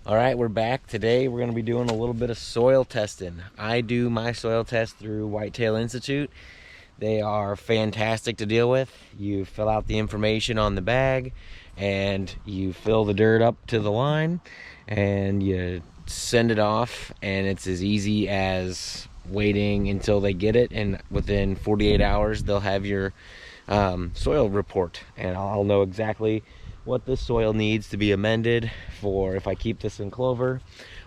All right, we're back. Today we're going to be doing a little bit of soil testing. I do my soil test through Whitetail Institute. They are fantastic to deal with. You fill out the information on the bag and you fill the dirt up to the line and you send it off, and it's as easy as waiting until they get it, and within 48 hours they'll have your soil report, and I'll know exactly what this soil needs to be amended for if I keep this in clover,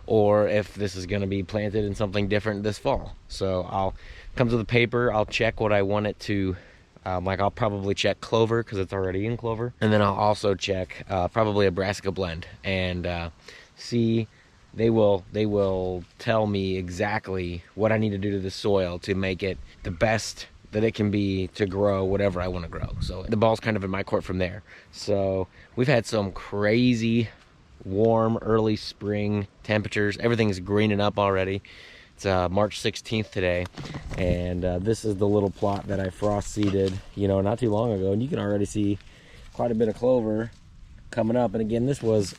or if this is going to be planted in something different this fall. So I'll come to the paper, I'll check what I want it to, like I'll probably check clover because it's already in clover, and then I'll also check probably a brassica blend, and see, they will tell me exactly what I need to do to the soil to make it the best that it can be to grow whatever I want to grow. So the ball's kind of in my court from there. So we've had some crazy warm early spring temperatures. Everything's greening up already. It's March 16th today, and this is the little plot that I frost seeded, not too long ago, and you can already see quite a bit of clover coming up. And again, this was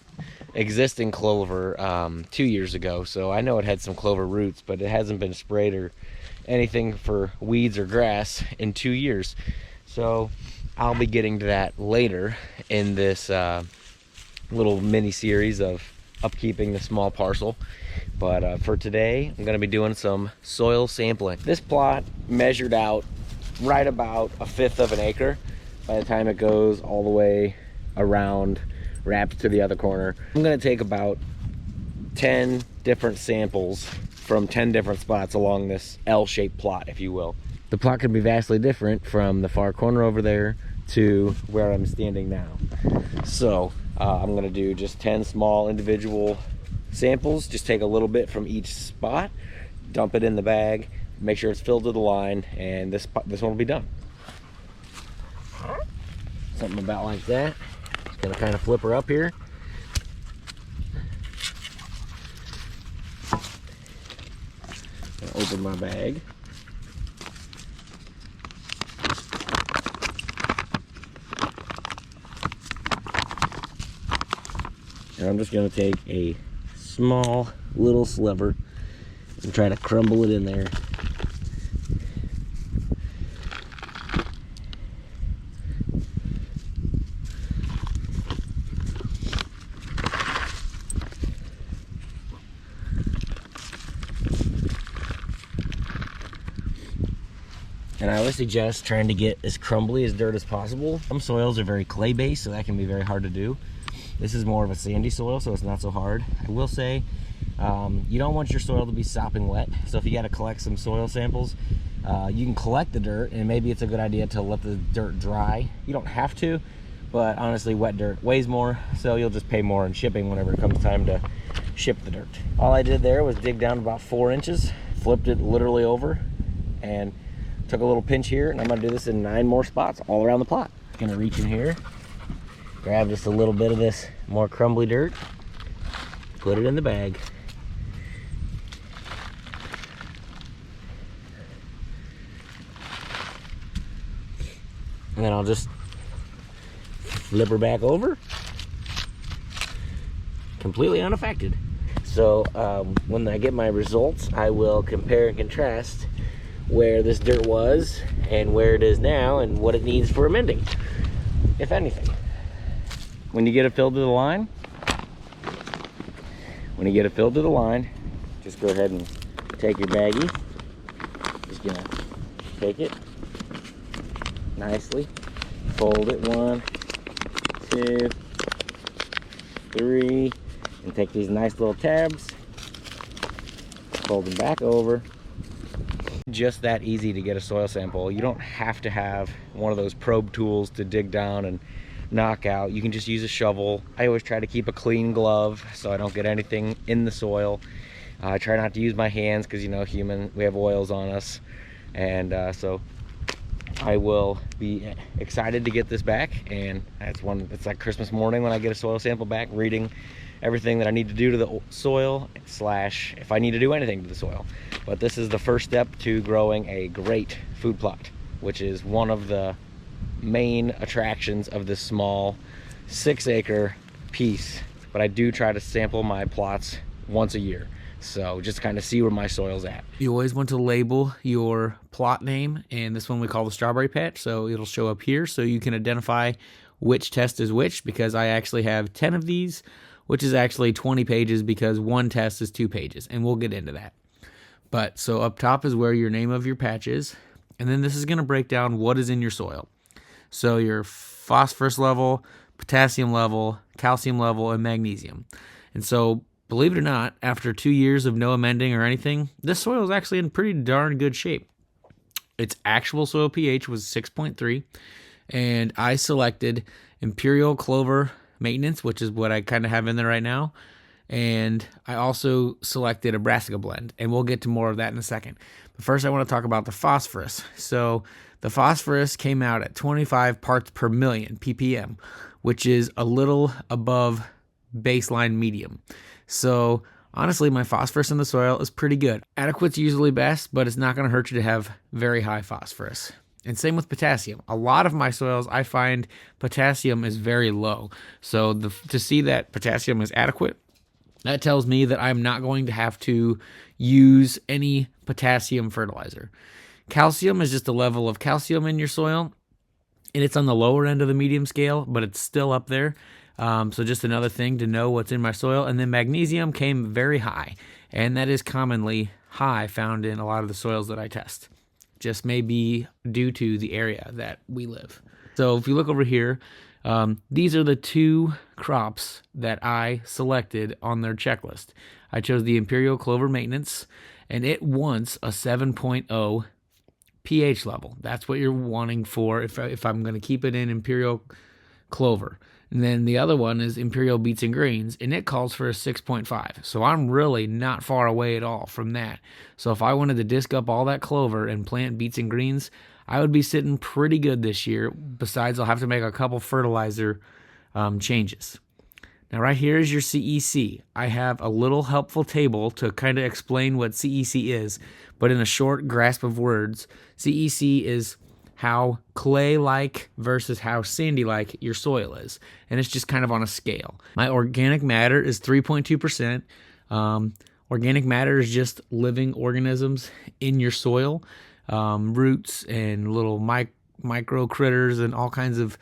existing clover 2 years ago, so I know it had some clover roots, but it hasn't been sprayed or anything for weeds or grass in 2 years. So I'll be getting to that later in this little mini series of upkeeping the small parcel. But for today, I'm going to be doing some soil sampling. This plot measured out right about 1/5 of an acre by the time it goes all the way around, wrapped to the other corner. I'm going to take about 10 different samples from 10 different spots along this L-shaped plot, if you will. The plot could be vastly different from the far corner over there to where I'm standing now. So I'm gonna do just 10 small individual samples. Just take a little bit from each spot, dump it in the bag, make sure it's filled to the line, and this one will be done. Something about like that. Just gonna kind of flip her up here. Open my bag. And I'm just going to take a small little sliver and try to crumble it in there. And I always suggest trying to get as crumbly as dirt as possible. Some soils are very clay based, so that can be very hard to do. This is more of a sandy soil, so it's not so hard. I will say, you don't want your soil to be sopping wet. So if you got to collect some soil samples, you can collect the dirt, and maybe it's a good idea to let the dirt dry. You don't have to, but honestly, wet dirt weighs more, so you'll just pay more in shipping whenever it comes time to ship the dirt. All I did there was dig down about 4 inches, flipped it literally over, and took a little pinch here, and I'm gonna do this in 9 more spots all around the plot. Gonna reach in here, grab just a little bit of this more crumbly dirt, put it in the bag. And then I'll just flip her back over, completely unaffected. So when I get my results, I will compare and contrast where this dirt was and where it is now and what it needs for amending, if anything. When you get it filled to the line, just go ahead and take your baggie. Just gonna take it nicely, fold it 1, 2, 3, and take these nice little tabs, fold them back over. Just that easy to get a soil sample. You don't have to have one of those probe tools to dig down and knock out. You can just use a shovel. I always try to keep a clean glove so I don't get anything in the soil. I try not to use my hands because, we have oils on us, and so I will be excited to get this back. And it's like Christmas morning when I get a soil sample back, reading everything that I need to do to the soil, / if I need to do anything to the soil. But this is the first step to growing a great food plot, which is one of the main attractions of this small 6-acre piece. But but I do try to sample my plots once a year. So just kind of see where my soil's at. You always want to label your plot name, and this one we call the strawberry patch, so it'll show up here so you can identify which test is which, because I actually have 10 of these, which is actually 20 pages because one test is 2 pages, and we'll get into that. But so up top is where your name of your patch is, and then this is going to break down what is in your soil. So your phosphorus level, potassium level, calcium level, and magnesium. And so, believe it or not, after 2 years of no amending or anything, this soil is actually in pretty darn good shape. Its actual soil pH was 6.3, and I selected Imperial Clover Maintenance, which is what I kind of have in there right now, and I also selected a Brassica blend, and we'll get to more of that in a second. But first I want to talk about the phosphorus. So the phosphorus came out at 25 parts per million, ppm, which is a little above baseline medium. So honestly, my phosphorus in the soil is pretty good. Adequate's usually best, but it's not going to hurt you to have very high phosphorus. And same with potassium. A lot of my soils, I find potassium is very low. So to see that potassium is adequate, that tells me that I'm not going to have to use any potassium fertilizer. Calcium is just the level of calcium in your soil, and it's on the lower end of the medium scale, but it's still up there. So just another thing to know what's in my soil. And then magnesium came very high, and that is commonly high found in a lot of the soils that I test. Just may be due to the area that we live. So if you look over here, these are the 2 crops that I selected on their checklist. I chose the Imperial Clover Maintenance, and it wants a 7.0 pH level. That's what you're wanting for if I'm going to keep it in Imperial Clover. And then the other one is Imperial Beets and Greens, and it calls for a 6.5. So I'm really not far away at all from that. So if I wanted to disc up all that clover and plant beets and greens, I would be sitting pretty good this year. Besides, I'll have to make a couple fertilizer changes. Now right here is your CEC. I have a little helpful table to kind of explain what CEC is, but in a short grasp of words, CEC is how clay-like versus how sandy-like your soil is. And it's just kind of on a scale. My organic matter is 3.2%. Organic matter is just living organisms in your soil, roots and little micro critters and all kinds of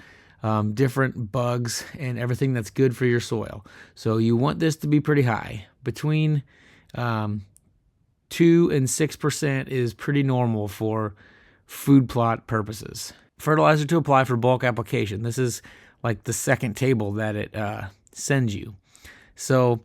different bugs and everything that's good for your soil. So you want this to be pretty high. Between 2 and 6% is pretty normal for food plot purposes. Fertilizer to apply for bulk application. This is like the second table that it sends you. So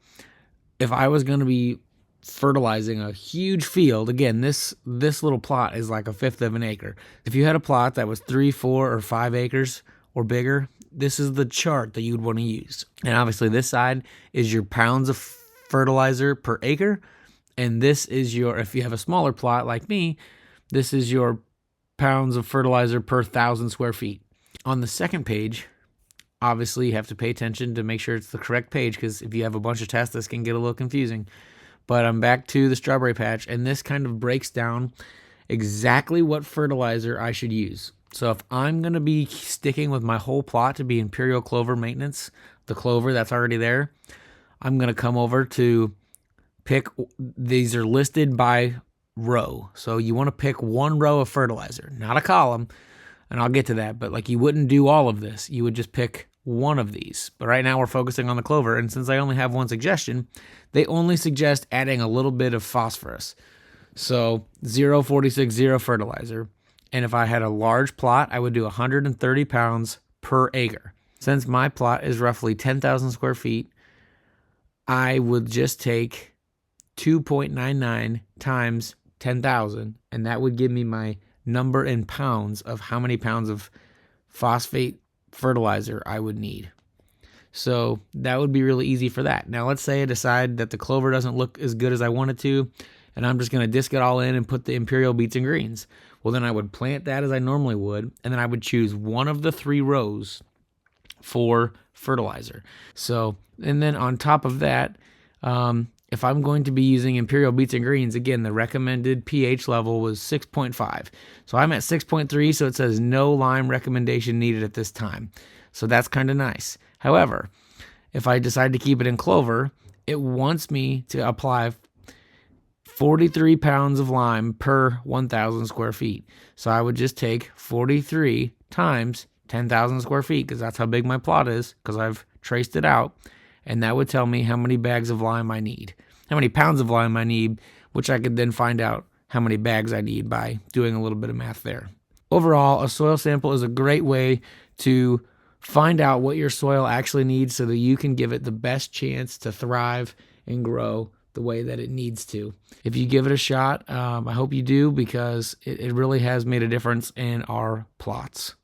if I was going to be fertilizing a huge field, again, this little plot is like 1/5 of an acre. If you had a plot that was 3, 4, or 5 acres or bigger, this is the chart that you would want to use. And obviously this side is your pounds of fertilizer per acre. And this is your, if you have a smaller plot like me, this is your pounds of fertilizer per 1,000 square feet. On the second page, obviously you have to pay attention to make sure it's the correct page, because if you have a bunch of tests, this can get a little confusing. But I'm back to the strawberry patch, and this kind of breaks down exactly what fertilizer I should use. So if I'm going to be sticking with my whole plot to be Imperial Clover Maintenance, the clover that's already there, I'm going to come over to pick, these are listed by row. So you want to pick one row of fertilizer, not a column, and I'll get to that, but like you wouldn't do all of this. You would just pick one of these. But right now we're focusing on the clover, and since I only have one suggestion, they only suggest adding a little bit of phosphorus. So 0.46 fertilizer. And if I had a large plot, I would do 130 pounds per acre. Since my plot is roughly 10,000 square feet, I would just take 2.99 times 10,000, and that would give me my number in pounds of how many pounds of phosphate fertilizer I would need. So that would be really easy for that. Now let's say I decide that the clover doesn't look as good as I want it to, and I'm just going to disc it all in and put the Imperial Beets and Greens. Well, then I would plant that as I normally would, and then I would choose one of the 3 rows for fertilizer. So, and then on top of that, if I'm going to be using Imperial Beets and Greens, again, the recommended pH level was 6.5. So I'm at 6.3, so it says no lime recommendation needed at this time. So that's kind of nice. However, if I decide to keep it in clover, it wants me to apply 43 pounds of lime per 1,000 square feet. So I would just take 43 times 10,000 square feet, because that's how big my plot is, because I've traced it out. And that would tell me how many bags of lime I need, how many pounds of lime I need, which I could then find out how many bags I need by doing a little bit of math there. Overall, a soil sample is a great way to find out what your soil actually needs so that you can give it the best chance to thrive and grow the way that it needs to. If you give it a shot, I hope you do, because it really has made a difference in our plots.